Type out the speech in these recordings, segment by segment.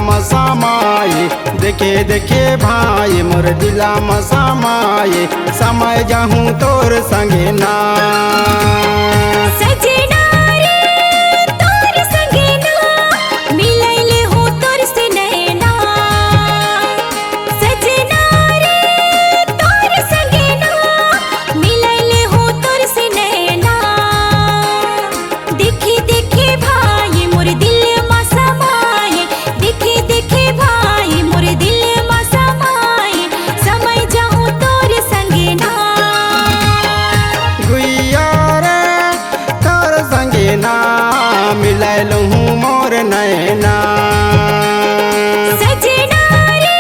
में समाये, देखे देखे भाई मोर दिला में समाये, समय जाहूँ तोर संगे ना। सजना रे तोर संगे ना, मिलैले हो तोर से नैना। सजना रे तोर संगे ना, मिलैले हो तोर से नैना। देखे देखे भाई मोर दिल में समाये, देखे देखे भाई मोर दिल में समाये, समय जाऊँ तोर संगे ना। गुइया रे तोर संगे ना, मिलाय लूँ मोर नैना। सजना रे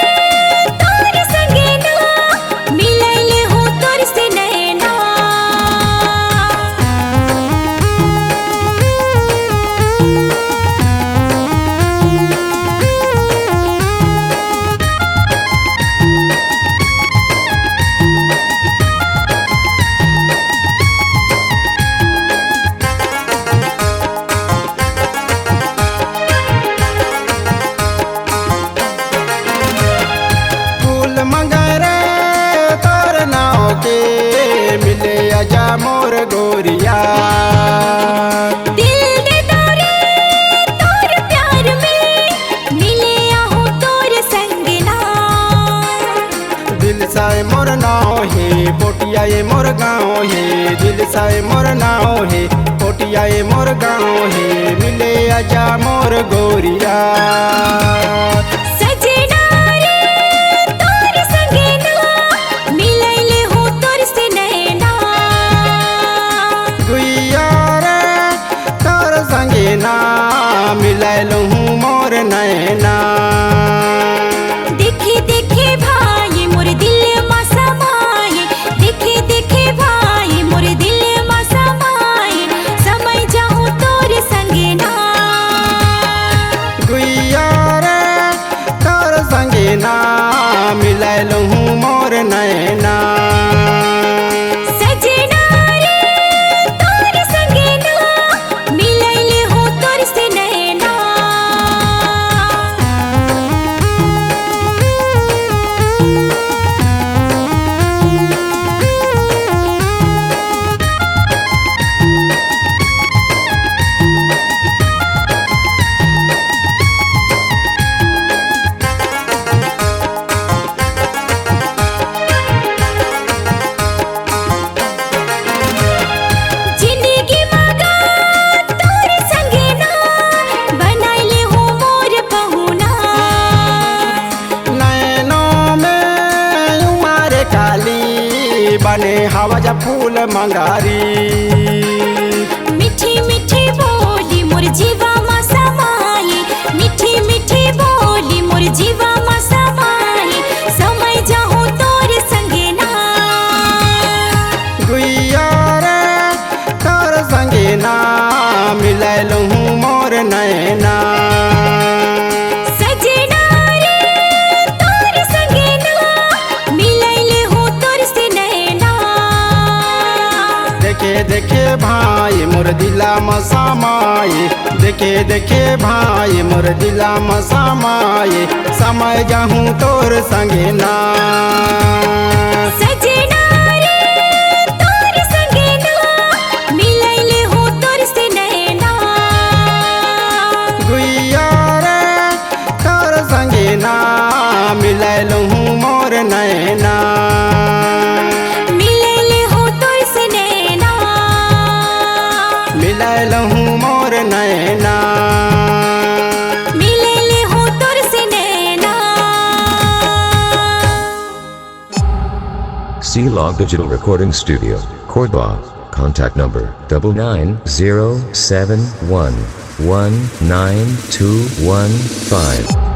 तोर संगे ना, मिलैले हो तोर से नैना। फूल मंगरे तोर नाव के, मिले आजा मोर गोरिया। दिल दे तोरे तोर प्यार में, मिले आहू तोर संग ना। दिल साए मोर नाव है, पोटिया ये मोर गाँव है। दिल साए मोर नाव है, पोटिया ये मोर गाँव है, मिले आजा मोर गोरिया। सजना रे तोर संगे ना, मिलैले हो तोर से नैना। गुइया रे तोर संगे ना, मिलाय लूँ मोर नैना। देखे देखे भाई मोर दिल में समाये, देखे देखे भाई मोर दिल में समाये, समय जाऊँ तोर संगे ना। गुइया रे तोर संगे ना, मिलाय लूँ मोर नैना। सजना रे तोर संगे ना, मिलैले हो तोर से नैना। जिंदगी मगा तोर संगे ना, बनाइले हो मोर पहुना। नैनों में उमारे काली, बने हवा जा फूल मंगारी। मीठी मीठी बोली मोर जीवा में समाये, मीठी मीठी बोली मोर जीवा में समाये, समय जाऊँ तोर संगे ना। गुइया रे तोर संगे ना, मिलाय लूँ मोर नैना। सजना रे तोर संगे ना, मिलैले हो तोर से नैना। देखे देखे भाई मोर दिला में समाये, देखे देखे भाई मोर दिला में समाये, समय जाहूँ तोर संगे ना। सजना रे तोर संगे ना, मिलैले हो तोर से नैना। गुइया रे तोर संगे ना, मिलाय लूँ मोर नैना। मिलैले हो तोर से नैना। मिलाय लूँ मोर नैना। मिलैले हो तोर से नैना। C-Log Digital Recording Studio, Cordoba. Contact number 99071192115.